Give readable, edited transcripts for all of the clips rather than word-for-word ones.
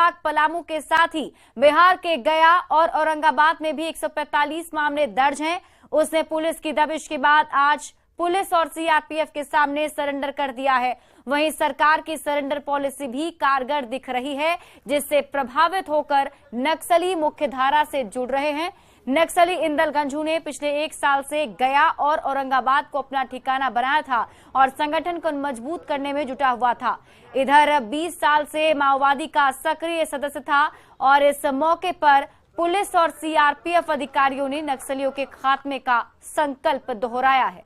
संभाग पलामू के साथ ही बिहार के गया और औरंगाबाद में भी 145 मामले दर्ज हैं। उसने पुलिस की दबिश के बाद आज पुलिस और सीआरपीएफ के सामने सरेंडर कर दिया है। वहीं सरकार की सरेंडर पॉलिसी भी कारगर दिख रही है, जिससे प्रभावित होकर नक्सली मुख्यधारा से जुड़ रहे हैं। नक्सली इंदल गंझू ने पिछले 1 साल से गया और औरंगाबाद को अपना ठिकाना बनाया था और संगठन को मजबूत करने में जुटा हुआ था। इधर 20 साल से माओवादी का सक्रिय सदस्य था और इस मौके पर पुलिस और सीआरपीएफ अधिकारियों ने नक्सलियों के खात्मे का संकल्प दोहराया है।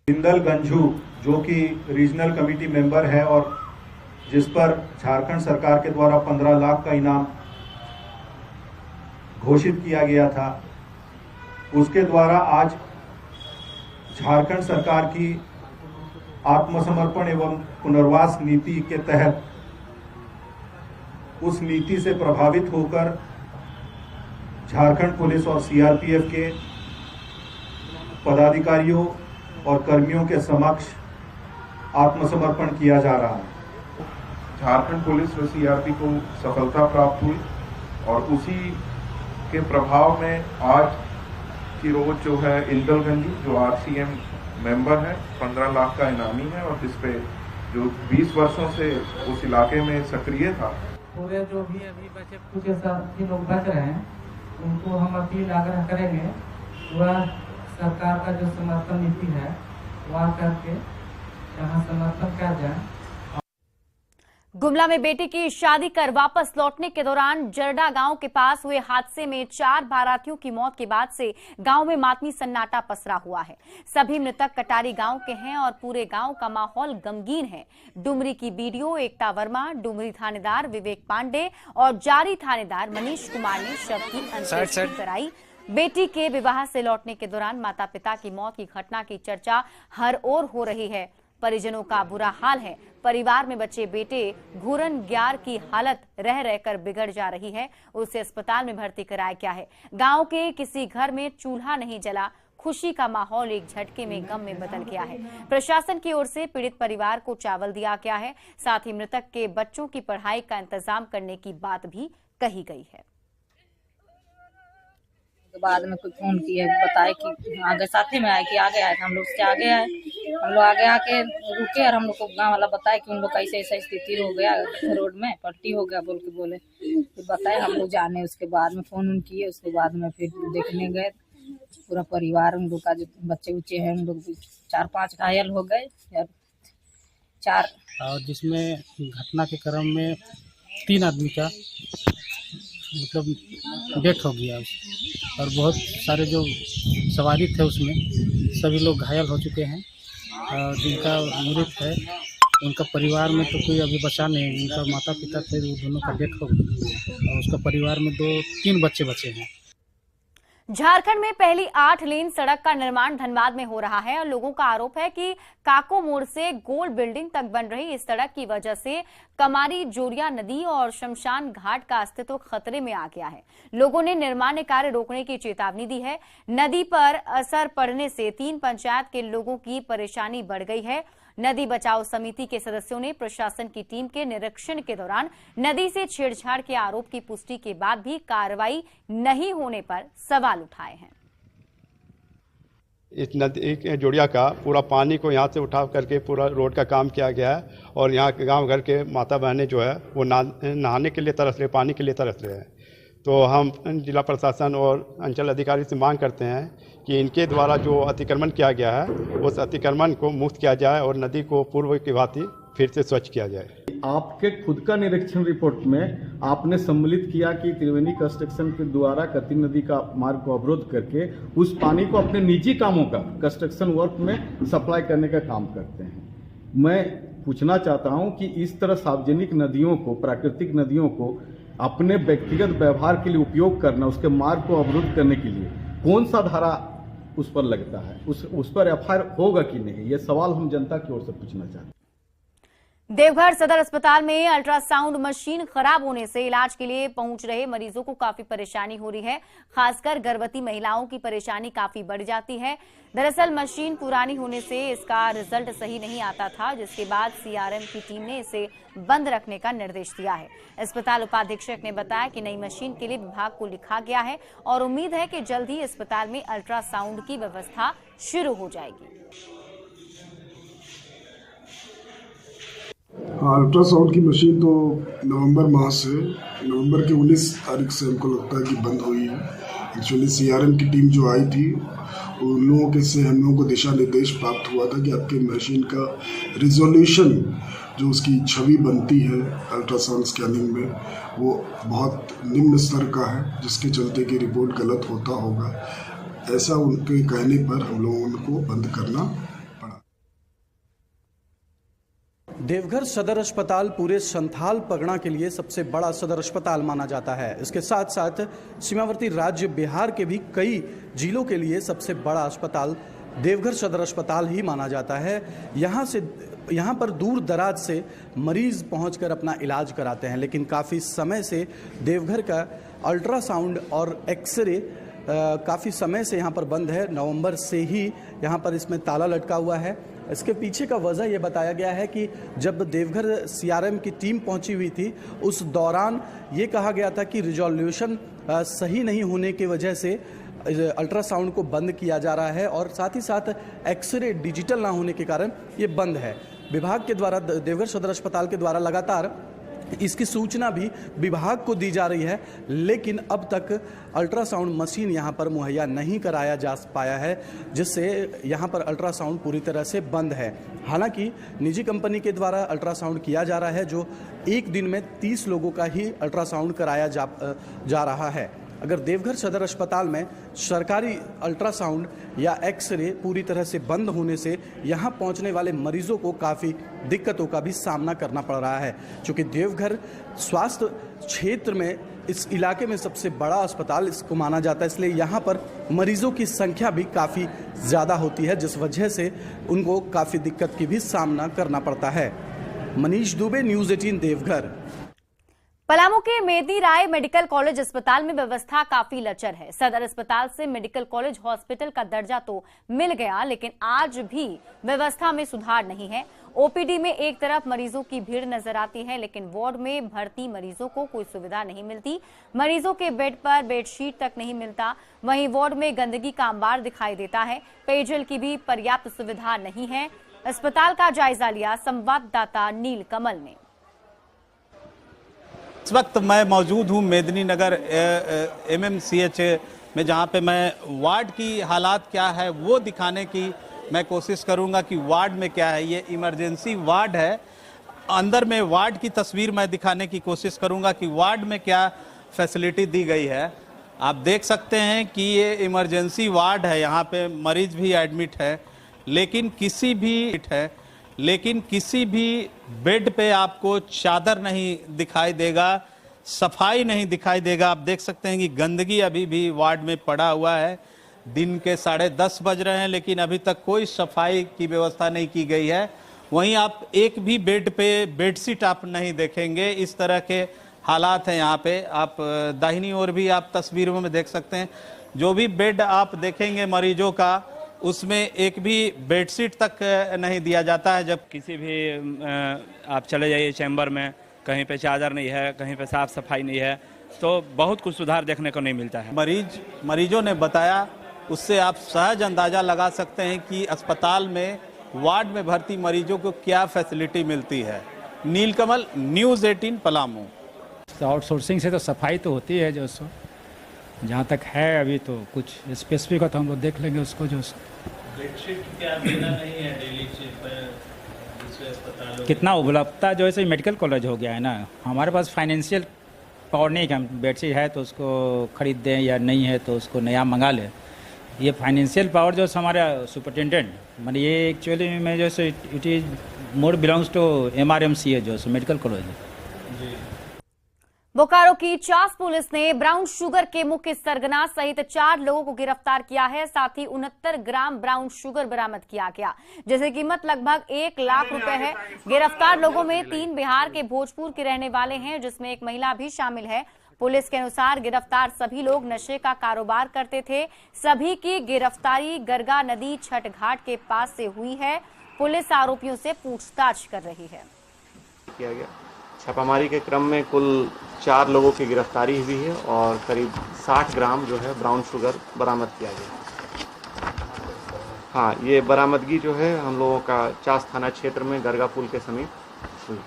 इंदल गंझू जो कि रीजनल कमेटी मेंबर है और जिस पर झारखंड सरकार के द्वारा 15 लाख का इनाम घोषित किया गया था, उसके द्वारा आज झारखंड सरकार की आत्मसमर्पण एवं पुनर्वास नीति के तहत उस नीति से प्रभावित होकर झारखंड पुलिस और सीआरपीएफ के पदाधिकारियों और कर्मियों के समक्ष आत्मसमर्पण किया जा रहा है। झारखंड पुलिस व सीआरपी को सफलता प्राप्त हुई और उसी के प्रभाव में आज की रोज जो है इंदल गंझू जो आरसीएम मेंबर है, 15 लाख का इनामी है और जिसपे जो 20 वर्षों से उस इलाके में सक्रिय था। पूरे जो भी अभी बचे कुछ साथी लोग बच रहे हैं, उनको हम अपील आग्रह करेंगे वह सरकार का जो समर्थन नीति है वह करके यहाँ समर्थन कर जाए। गुमला में बेटी की शादी कर वापस लौटने के दौरान जरडा गांव के पास हुए हादसे में 4 बारातियों की मौत के बाद से गांव में मातमी सन्नाटा पसरा हुआ है। सभी मृतक कटारी गांव के हैं और पूरे गांव का माहौल गमगीन है। डुमरी की बीडीओ एकता वर्मा, डुमरी थानेदार विवेक पांडे और जारी थानेदार मनीष कुमार ने शव की अंत्येष्टि कराई। बेटी के विवाह से लौटने के दौरान माता पिता की मौत की घटना की चर्चा हर ओर हो रही है। परिजनों का बुरा हाल है। परिवार में बचे बेटे घूरन ग्यार की हालत रह रहकर बिगड़ जा रही है। उसे अस्पताल में भर्ती कराया गया है। गांव के किसी घर में चूल्हा नहीं जला। खुशी का माहौल एक झटके में गम में बदल गया है। प्रशासन की ओर से पीड़ित परिवार को चावल दिया गया है। साथ ही मृतक के बच्चों की पढ़ाई का इंतजाम करने की बात भी कही गई है। बाद में कोई फोन किए बताए कि आगे साथी में आए कि आगे आए, हम लोग से आगे आए। हम लोग आगे आके रुके और हम लोग को गांव वाला बताए कि उन लोग का ऐसा स्थिति हो गया, रोड में पलटी हो गया बोल के बोले। फिर बताए, हम लोग जाने। उसके बाद में फोन उन किए। उसके बाद में फिर देखने गए। पूरा परिवार उन लोग का जो बच्चे उच्चे हैं उन लोग 4-5 घायल हो गए। 4 और जिसमें घटना के क्रम में 3 आदमी का मतलब डेथ हो गया और बहुत सारे जो सवारी थे उसमें सभी लोग घायल हो चुके हैं। जिनका मृत है उनका परिवार में तो कोई अभी बचा नहीं। उनका माता पिता थे, वो दोनों का डेथ हो गया और उसका परिवार में 2-3 बच्चे बचे हैं। झारखंड में पहली 8 लेन सड़क का निर्माण धनबाद में हो रहा है और लोगों का आरोप है कि काको मोड़ से गोल बिल्डिंग तक बन रही इस सड़क की वजह से कमारी जोरिया नदी और शमशान घाट का अस्तित्व खतरे में आ गया है। लोगों ने निर्माण कार्य रोकने की चेतावनी दी है। नदी पर असर पड़ने से 3 पंचायत के लोगों की परेशानी बढ़ गई है। नदी बचाओ समिति के सदस्यों ने प्रशासन की टीम के निरीक्षण के दौरान नदी से छेड़छाड़ के आरोप की पुष्टि के बाद भी कार्रवाई नहीं होने पर सवाल उठाए हैं। इस नदी के जोड़िया का पूरा पानी को यहाँ से उठा करके पूरा रोड का काम किया गया है और यहाँ के गांव घर के माता बहनें जो है वो नहाने के लिए तरस रहे, पानी के लिए तरस रहे हैं। तो हम जिला प्रशासन और अंचल अधिकारी से मांग करते हैं कि इनके द्वारा जो अतिक्रमण किया गया है उस अतिक्रमण को मुक्त किया जाए और नदी को पूर्व की भांति फिर से स्वच्छ किया जाए। आपके खुद का निरीक्षण रिपोर्ट में आपने सम्मिलित किया कि त्रिवेणी कंस्ट्रक्शन के द्वारा कती नदी का मार्ग को अवरोध करके उस पानी को अपने निजी कामों का कंस्ट्रक्शन वर्क में सप्लाई करने का काम करते हैं। मैं पूछना चाहता हूं कि इस तरह सार्वजनिक नदियों को, प्राकृतिक नदियों को अपने व्यक्तिगत व्यवहार के लिए उपयोग करना, उसके मार्ग को अवरुद्ध करने के लिए कौन सा धारा उस पर लगता है, उस पर एफआईआर होगा कि नहीं, ये सवाल हम जनता की ओर से पूछना चाहते हैं। देवघर सदर अस्पताल में अल्ट्रासाउंड मशीन खराब होने से इलाज के लिए पहुंच रहे मरीजों को काफी परेशानी हो रही है। खासकर गर्भवती महिलाओं की परेशानी काफी बढ़ जाती है। दरअसल मशीन पुरानी होने से इसका रिजल्ट सही नहीं आता था, जिसके बाद सीआरएम की टीम ने इसे बंद रखने का निर्देश दिया है। अस्पताल उपाधीक्षक ने बताया कि नई मशीन के लिए विभाग को लिखा गया है और उम्मीद है कि जल्द ही अस्पताल में अल्ट्रासाउंड की व्यवस्था शुरू हो जाएगी। अल्ट्रासाउंड की मशीन तो नवंबर के 19 तारीख से हमको लगता है कि बंद हुई है। एक्चुअली सीआरएम की टीम जो आई थी उन लोगों के से हम लोगों को दिशा निर्देश प्राप्त हुआ था कि आपके मशीन का रिजोल्यूशन जो उसकी छवि बनती है अल्ट्रासाउंड स्कैनिंग में वो बहुत निम्न स्तर का है, जिसके चलते कि रिपोर्ट गलत होता होगा। ऐसा उनके कहने पर हम लोगों को बंद करना। देवघर सदर अस्पताल पूरे संथाल परगना के लिए सबसे बड़ा सदर अस्पताल माना जाता है। इसके साथ साथ सीमावर्ती राज्य बिहार के भी कई जिलों के लिए सबसे बड़ा अस्पताल देवघर सदर अस्पताल ही माना जाता है। यहाँ पर दूर दराज से मरीज पहुंचकर अपना इलाज कराते हैं, लेकिन काफ़ी समय से देवघर का अल्ट्रासाउंड और एक्सरे काफ़ी समय से यहाँ पर बंद है। नवंबर से ही यहाँ पर इसमें ताला लटका हुआ है। इसके पीछे का वजह यह बताया गया है कि जब देवघर सीआरएम की टीम पहुंची हुई थी उस दौरान ये कहा गया था कि रिजोल्यूशन सही नहीं होने की वजह से अल्ट्रासाउंड को बंद किया जा रहा है और साथ ही साथ एक्सरे डिजिटल ना होने के कारण ये बंद है। विभाग के द्वारा देवघर सदर अस्पताल के द्वारा लगातार इसकी सूचना भी विभाग को दी जा रही है, लेकिन अब तक अल्ट्रासाउंड मशीन यहां पर मुहैया नहीं कराया जा पाया है, जिससे यहां पर अल्ट्रासाउंड पूरी तरह से बंद है। हालांकि निजी कंपनी के द्वारा अल्ट्रासाउंड किया जा रहा है, जो एक दिन में 30 लोगों का ही अल्ट्रासाउंड कराया जा रहा है। अगर देवघर सदर अस्पताल में सरकारी अल्ट्रासाउंड या एक्सरे पूरी तरह से बंद होने से यहाँ पहुँचने वाले मरीजों को काफ़ी दिक्कतों का भी सामना करना पड़ रहा है। क्योंकि देवघर स्वास्थ्य क्षेत्र में इस इलाके में सबसे बड़ा अस्पताल इसको माना जाता है, इसलिए यहाँ पर मरीजों की संख्या भी काफ़ी ज़्यादा होती है, जिस वजह से उनको काफ़ी दिक्कत की भी सामना करना पड़ता है। मनीष दुबे, न्यूज़ 18 देवघर। पलामू के मेदी राय मेडिकल कॉलेज अस्पताल में व्यवस्था काफी लचर है। सदर अस्पताल से मेडिकल कॉलेज हॉस्पिटल का दर्जा तो मिल गया, लेकिन आज भी व्यवस्था में सुधार नहीं है। ओपीडी में एक तरफ मरीजों की भीड़ नजर आती है, लेकिन वार्ड में भर्ती मरीजों को कोई सुविधा नहीं मिलती। मरीजों के बेड पर बेडशीट तक नहीं मिलता। वहीं वार्ड में गंदगी का अंबार दिखाई देता है। पेयजल की भी पर्याप्त सुविधा नहीं है। अस्पताल का जायजा लिया संवाददाता नील कमल ने। इस वक्त मैं मौजूद हूं मेदिनी नगर एमएमसीएच में, जहां पे मैं वार्ड की हालात क्या है वो दिखाने की मैं कोशिश करूंगा कि वार्ड में क्या है। ये इमरजेंसी वार्ड है, अंदर में वार्ड की तस्वीर मैं दिखाने की कोशिश करूंगा कि वार्ड में क्या फैसिलिटी दी गई है। आप देख सकते हैं कि ये इमरजेंसी वार्ड है, यहाँ पे मरीज भी एडमिट है, लेकिन किसी भी बेड पे आपको चादर नहीं दिखाई देगा, सफाई नहीं दिखाई देगा। आप देख सकते हैं कि गंदगी अभी भी वार्ड में पड़ा हुआ है। दिन के 10:30 बज रहे हैं, लेकिन अभी तक कोई सफाई की व्यवस्था नहीं की गई है। वहीं आप एक भी बेड पे बेडशीट आप नहीं देखेंगे। इस तरह के हालात हैं यहाँ पे। आप दाहिनी ओर भी आप तस्वीरों में देख सकते हैं, जो भी बेड आप देखेंगे मरीजों का, उसमें एक भी बेडशीट तक नहीं दिया जाता है। जब किसी भी आप चले जाइए चैम्बर में, कहीं पे चादर नहीं है, कहीं पे साफ सफाई नहीं है, तो बहुत कुछ सुधार देखने को नहीं मिलता है। मरीजों ने बताया, उससे आप सहज अंदाजा लगा सकते हैं कि अस्पताल में वार्ड में भर्ती मरीजों को क्या फैसिलिटी मिलती है। नीलकमल, न्यूज़ 18 पलामू। आउटसोर्सिंग से तो सफाई तो होती है, जो सो जहाँ तक है अभी तो कुछ स्पेसिफिक हो तो हम लोग देख लेंगे उसको। जो बेडशीट क्या देना नहीं है डेली कितना उपलब्धता जो है मेडिकल कॉलेज हो गया है ना, हमारे पास फाइनेंशियल पावर नहीं है कि हम बेडशीट है तो उसको खरीद दें या नहीं है तो उसको नया मंगा लें। ये फाइनेंशियल पावर जो हमारा सुपरिटेंडेंट मतलब ये एक्चुअली में जो it is more belongs to MRMC है, जो मेडिकल कॉलेज है। बोकारो की चास पुलिस ने ब्राउन शुगर के मुख्य सरगना सहित 4 लोगों को गिरफ्तार किया है। साथ ही 69 ग्राम ब्राउन शुगर बरामद किया गया, जिसकी कीमत लगभग 1 लाख रुपए है। गिरफ्तार लोगों में 3 बिहार के भोजपुर के रहने वाले हैं, जिसमें एक महिला भी शामिल है। पुलिस के अनुसार गिरफ्तार सभी लोग नशे का कारोबार करते थे। सभी की गिरफ्तारी गरगा नदी छठ घाट के पास से हुई है। पुलिस आरोपियों से पूछताछ कर रही है। किया गया छापामारी के क्रम में कुल 4 लोगों की गिरफ्तारी हुई है और करीब 60 ग्राम जो है ब्राउन शुगर बरामद किया गया। हाँ, ये बरामदगी जो है हम लोगों का चास थाना क्षेत्र में गरगा पुल के समीप हुई।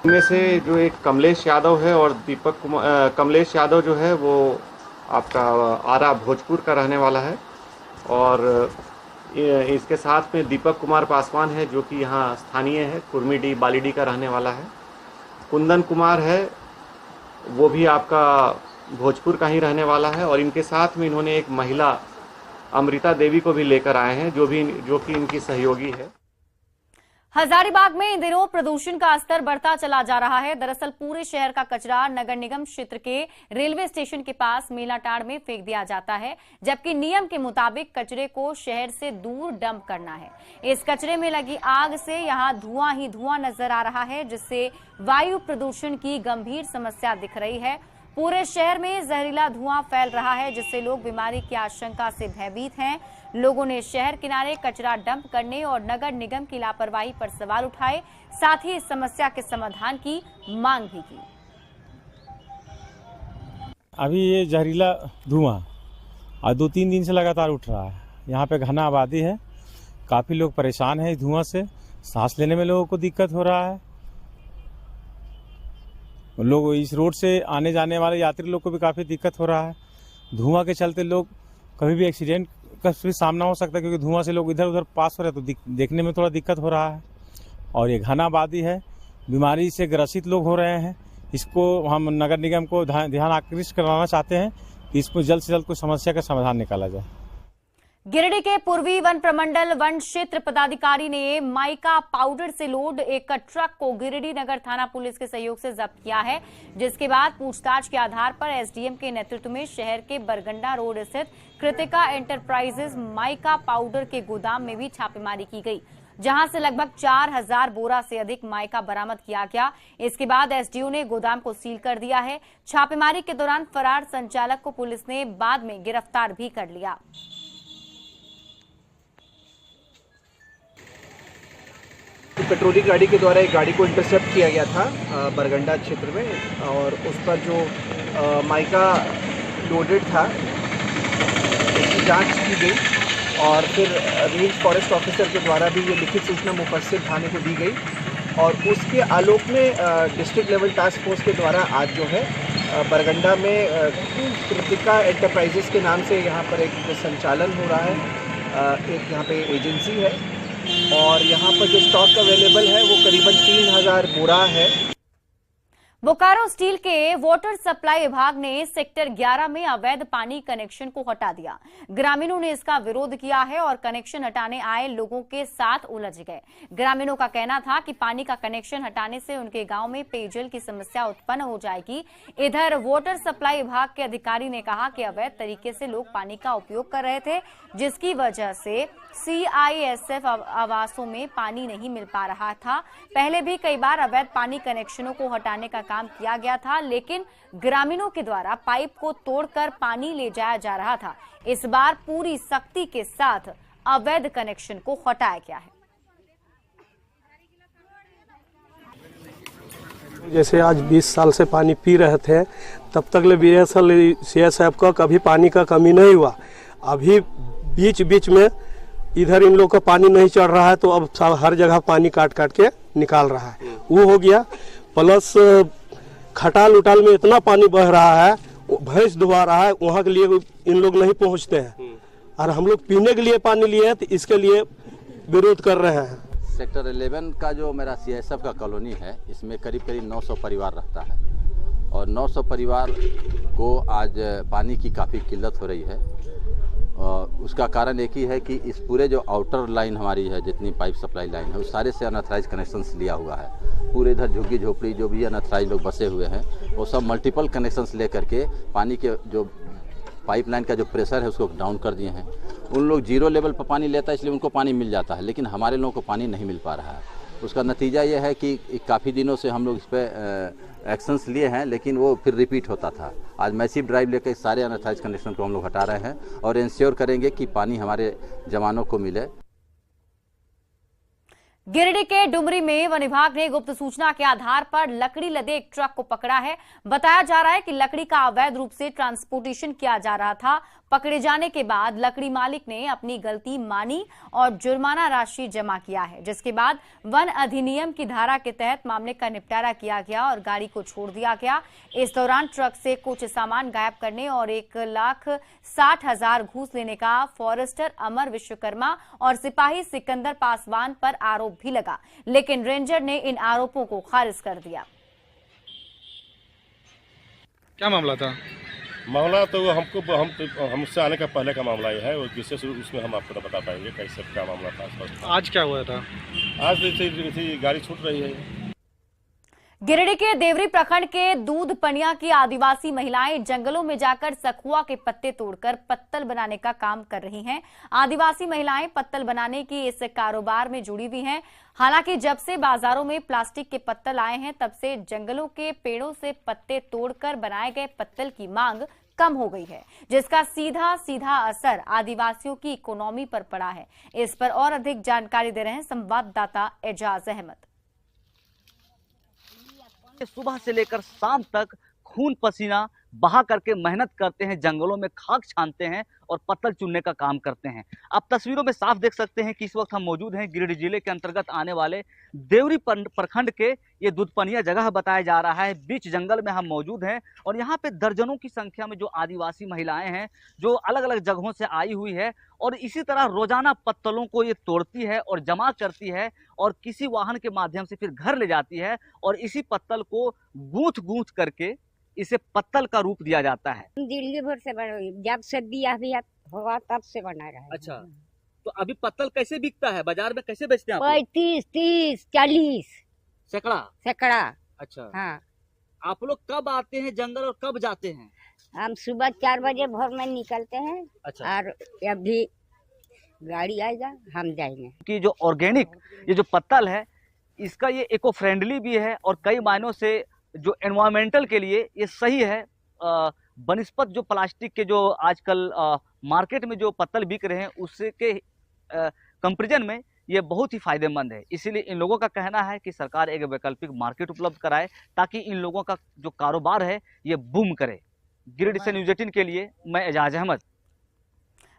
इनमें से जो एक कमलेश यादव है और कमलेश यादव जो है वो आपका आरा भोजपुर का रहने वाला है और इसके साथ में दीपक कुमार पासवान है जो कि यहाँ स्थानीय है, कुर्मीडी बालीडी का रहने वाला है। कुंदन कुमार है, वो भी आपका भोजपुर का ही रहने वाला है और इनके साथ में इन्होंने एक महिला अमृता देवी को भी लेकर आए हैं जो कि इनकी सहयोगी है। हजारीबाग में इन दिनों प्रदूषण का स्तर बढ़ता चला जा रहा है। दरअसल पूरे शहर का कचरा नगर निगम क्षेत्र के रेलवे स्टेशन के पास मेलाटाड़ में फेंक दिया जाता है, जबकि नियम के मुताबिक कचरे को शहर से दूर डंप करना है। इस कचरे में लगी आग से यहां धुआं ही धुआं नजर आ रहा है, जिससे वायु प्रदूषण की गंभीर समस्या दिख रही है। पूरे शहर में जहरीला धुआं फैल रहा है, जिससे लोग बीमारी की आशंका से भयभीत हैं। लोगों ने शहर किनारे कचरा डंप करने और नगर निगम की लापरवाही पर सवाल उठाए, साथ ही इस समस्या के समाधान की मांग भी की। अभी ये जहरीला धुआं और 2-3 दिन से लगातार उठ रहा है। यहाँ पे घना आबादी है, काफी लोग परेशान हैं इस धुआं से। सांस लेने में लोगों को दिक्कत हो रहा है। लोग इस रोड से आने जाने वाले यात्री लोग को भी काफी दिक्कत हो रहा है। धुआं के चलते लोग कभी भी एक्सीडेंट का भी सामना हो सकता है, क्योंकि धुआं से लोग इधर उधर पास हो रहे हैं तो देखने में थोड़ा दिक्कत हो रहा है। और ये घना आबादी है, बीमारी से ग्रसित लोग हो रहे हैं। इसको हम नगर निगम को ध्यान आकृष्ट कराना चाहते हैं कि इसको जल्द से जल्द कोई समस्या का समाधान निकाला जाए। गिरिडीह के पूर्वी वन प्रमंडल वन क्षेत्र पदाधिकारी ने माइका पाउडर से लोड एक ट्रक को गिरिडीह नगर थाना पुलिस के सहयोग से जब्त किया है, जिसके बाद पूछताछ के आधार पर एसडीएम के नेतृत्व में शहर के बरगंडा रोड स्थित कृतिका एंटरप्राइजेज माइका पाउडर के गोदाम में भी छापेमारी की गई, जहां से लगभग 4000 बोरा से अधिक माइका बरामद किया गया। इसके बाद एसडीओ ने गोदाम को सील कर दिया है। छापेमारी के दौरान फरार संचालक को पुलिस ने बाद में गिरफ्तार भी कर लिया। पेट्रोलिंग गाड़ी के द्वारा एक गाड़ी को इंटरसेप्ट किया गया था बरगंडा क्षेत्र में और उस पर जो माइका लोडेड था उसकी जांच की गई और फिर रेंज फॉरेस्ट ऑफिसर के द्वारा भी ये लिखित सूचना मुफस्सिल थाने को दी गई और उसके आलोक में डिस्ट्रिक्ट लेवल टास्क फोर्स के द्वारा आज जो है बरगंडा में कृतिका एंटरप्राइजेस के नाम से यहाँ पर एक संचालन हो रहा है। एक यहाँ पे एजेंसी है और यहाँ पर जो स्टॉक अवेलेबल है वो करीबन 3000 बोरा है। बोकारो स्टील के वाटर सप्लाई विभाग ने सेक्टर 11 में अवैध पानी कनेक्शन को हटा दिया। ग्रामीणों ने इसका विरोध किया है और कनेक्शन हटाने आए लोगों के साथ उलझ गए। ग्रामीणों का कहना था कि पानी का कनेक्शन हटाने से उनके गांव में पेयजल की समस्या उत्पन्न हो जाएगी। इधर वाटर सप्लाई विभाग के अधिकारी ने कहा कि अवैध तरीके से लोग पानी का उपयोग कर रहे थे, जिसकी वजह से सीआईएसएफ आवासों में पानी नहीं मिल पा रहा था। पहले भी कई बार अवैध पानी कनेक्शनों को हटाने का काम किया गया था, लेकिन ग्रामीणों के द्वारा पाइप को तोड़कर पानी ले जाया जा रहा था। इस बार पूरी सख्ती के साथ अवैध कनेक्शन को हटाया गया है। जैसे आज 20 साल से पानी पी रहे थे, तब तक सीएसएफ का कभी पानी का कमी नहीं हुआ। अभी बीच बीच में इधर इन लोग का पानी नहीं चढ़ रहा है, तो अब हर जगह पानी काट काट के निकाल रहा है। वो हो गया, प्लस खटाल उटाल में इतना पानी बह रहा है, भैंस धुआ रहा है, वहाँ के लिए इन लोग नहीं पहुँचते हैं और हम लोग पीने के लिए पानी लिए तो इसके लिए विरोध कर रहे हैं। सेक्टर 11 का जो मेरा सीएसएफ का कॉलोनी है, इसमें करीब करीब 900 परिवार रहता है और 900 परिवार को आज पानी की काफ़ी किल्लत हो रही है। उसका कारण एक ही है कि इस पूरे जो आउटर लाइन हमारी है, जितनी पाइप सप्लाई लाइन है, उस सारे से अनऑथराइज कनेक्शंस लिया हुआ है। पूरे इधर झुग्गी झोपड़ी जो भी अनऑथराइज लोग बसे हुए हैं, वो सब मल्टीपल कनेक्शंस ले करके पानी के जो पाइपलाइन का जो प्रेशर है उसको डाउन कर दिए हैं। उन लोग जीरो लेवल पर पानी लेता है इसलिए उनको पानी मिल जाता है, लेकिन हमारे लोगों को पानी नहीं मिल पा रहा है। उसका नतीजा ये है कि काफ़ी दिनों से हम लोग इस पर एक्शंस लिए हैं, लेकिन वो फिर रिपीट होता था। आज मैसिव ड्राइव लेकर सारे अनऑथराइज्ड कनेक्शन को हम लोग हटा रहे हैं और इंश्योर करेंगे कि पानी हमारे जवानों को मिले। गिरिडीह के डुमरी में वन विभाग ने गुप्त सूचना के आधार पर लकड़ी लदे एक ट्रक को पकड़ा है। बताया जा रहा है कि लकड़ी का अवैध रूप से ट्रांसपोर्टेशन किया जा रहा था। पकड़े जाने के बाद लकड़ी मालिक ने अपनी गलती मानी और जुर्माना राशि जमा किया है, जिसके बाद वन अधिनियम की धारा के तहत मामले का निपटारा किया गया और गाड़ी को छोड़ दिया गया। इस दौरान ट्रक से कुछ सामान गायब करने और 1,60,000 घूस लेने का फॉरेस्टर अमर विश्वकर्मा और सिपाही सिकंदर पासवान पर आरोप भी लगा, लेकिन रेंजर ने इन आरोपों को खारिज कर दिया। क्या मामला था? मामला तो हमसे आने का पहले का मामला ये है, और विशेष उसमें हम आपको बता पाएंगे कैसे क्या मामला था। आज क्या हुआ था? आज तो गाड़ी छूट रही है। गिरिडीह के देवरी प्रखंड के दूध पनिया की आदिवासी महिलाएं जंगलों में जाकर सखुआ के पत्ते तोड़कर पत्तल बनाने का काम कर रही हैं। आदिवासी महिलाएं पत्तल बनाने की इस कारोबार में जुड़ी हुई हैं। हालांकि जब से बाजारों में प्लास्टिक के पत्तल आए हैं, तब से जंगलों के पेड़ों से पत्ते तोड़कर बनाए गए पत्तल की मांग कम हो गई है, जिसका सीधा असर आदिवासियों की इकोनॉमी पर पड़ा है। इस पर और अधिक जानकारी दे रहे हैं संवाददाता एजाज अहमद। सुबह से लेकर शाम तक खून पसीना बहा करके मेहनत करते हैं, जंगलों में खाक छानते हैं और पत्तल चुनने का काम करते हैं। आप तस्वीरों में साफ देख सकते हैं कि इस वक्त हम मौजूद हैं गिरिडीह जिले के अंतर्गत आने वाले देवरी प्रखंड के ये दूधपनिया जगह बताया जा रहा है। बीच जंगल में हम मौजूद हैं और यहाँ पे दर्जनों की संख्या में जो आदिवासी महिलाएं हैं जो अलग अलग जगहों से आई हुई है और इसी तरह रोजाना पत्तलों को ये तोड़ती है और जमा करती है और किसी वाहन के माध्यम से फिर घर ले जाती है और इसी पत्तल को गूंथ करके इसे पत्तल का रूप दिया जाता है। दिल्ली भर से जब से बिया हुआ तब से बना रहा है। अच्छा, तो अभी पत्तल कैसे बिकता है बाजार में, कैसे बेचते हैं? 35, 30, 40 सैकड़ा। अच्छा हाँ। आप लोग कब आते हैं जंगल और कब जाते हैं? हम सुबह 4 बजे भोर में निकलते हैं। अच्छा। और अभी गाड़ी आएगा हम जाएंगे। कि जो ऑर्गेनिक ये जो पत्तल है इसका ये इको फ्रेंडली भी है और कई मायनों से जो एनवायरमेंटल के लिए ये सही है। बनिस्पत जो प्लास्टिक के जो आजकल मार्केट में जो पत्तल बिक रहे हैं उसके कंपैरिजन में ये बहुत ही फायदेमंद है। इसीलिए इन लोगों का कहना है कि सरकार एक वैकल्पिक मार्केट उपलब्ध कराए ताकि इन लोगों का जो कारोबार है ये बूम करे। गिरिडीह से न्यूज़ 18 के लिए मैं एजाज अहमद।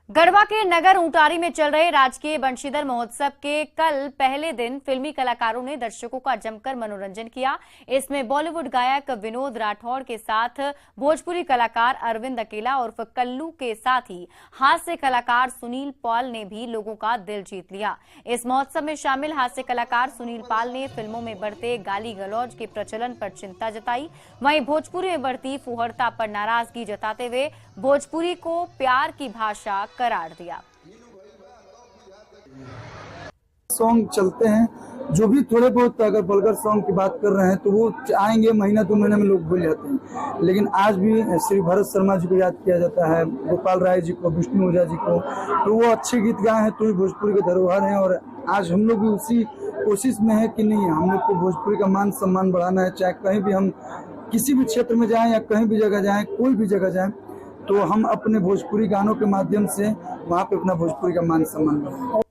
गढ़वा के नगर ऊंटारी में चल रहे राजकीय बंशीधर महोत्सव के कल पहले दिन फिल्मी कलाकारों ने दर्शकों का जमकर मनोरंजन किया। इसमें बॉलीवुड गायक विनोद राठौड़ के साथ भोजपुरी कलाकार अरविंद अकेला उर्फ कल्लू के साथ ही हास्य कलाकार सुनील पॉल ने भी लोगों का दिल जीत लिया। इस महोत्सव में शामिल हास्य कलाकार सुनील पॉल ने फिल्मों में बढ़ते गाली गलौज के प्रचलन पर चिंता जताई। वहीं भोजपुरी में बढ़ती फुहड़ता पर नाराजगी जताते हुए भोजपुरी को प्यार की भाषा करार दिया। सॉन्ग चलते हैं, जो भी थोड़े बहुत अगर वल्गर सॉन्ग की बात कर रहे हैं तो वो आएंगे महीना 2 महीने में लोग भूल जाते हैं, लेकिन आज भी श्री भरत शर्मा जी को याद किया जाता है, गोपाल राय जी को, विष्णु ओझा जी को, तो वो अच्छे गीत गाए हैं, तो ही भोजपुरी के धरोहर हैं। और आज हम लोग भी उसी कोशिश में है कि नहीं, हम लोग को भोजपुरी का मान सम्मान बढ़ाना है। चाहे कहीं भी हम किसी भी क्षेत्र में जाएं या कहीं भी जगह जाएं, कोई भी जगह जाएं, तो हम अपने भोजपुरी गानों के माध्यम से वहाँ पे अपना भोजपुरी का मान सम्मान बढ़ाएं।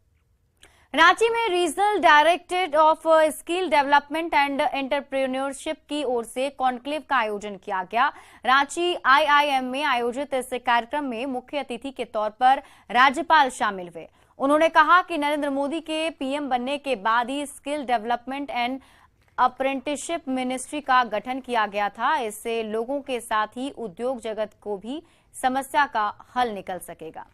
रांची में regional directorate of skill development and entrepreneurship की ओर से कॉन्क्लेव का आयोजन किया गया। रांची IIM में आयोजित इस कार्यक्रम में मुख्य अतिथि के तौर पर राज्यपाल शामिल हुए। उन्होंने कहा कि नरेंद्र मोदी के PM बनने के बाद ही skill development and apprenticeship ministry का गठन किया गया था। इससे लोगों के साथ ही उद्योग जगत को भी समस्या का हल निकल सकेगा।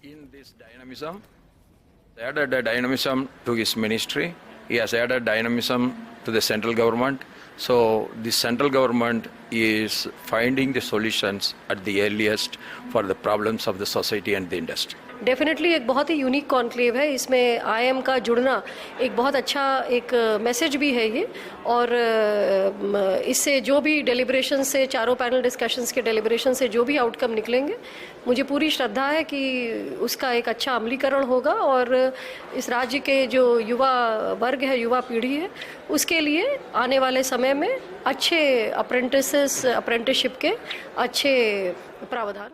In this dynamism, he added a dynamism to his ministry. He has added dynamism to the central government. So the central government is finding the solutions at the earliest for the problems of the society and the industry. Definitely एक बहुत ही unique conclave है, इसमें IM का जुड़ना एक बहुत अच्छा एक मैसेज भी है ये, और इससे जो भी डेलिब्रेशन से, चारों पैनल डिस्कशंस के डेलिब्रेशन से जो भी आउटकम निकलेंगे, मुझे पूरी श्रद्धा है कि उसका एक अच्छा अमलीकरण होगा और इस राज्य के जो युवा वर्ग है, युवा पीढ़ी है, उसके लिए आने वाले समय में अच्छे अप्रेंटिसशिप के अच्छे प्रावधान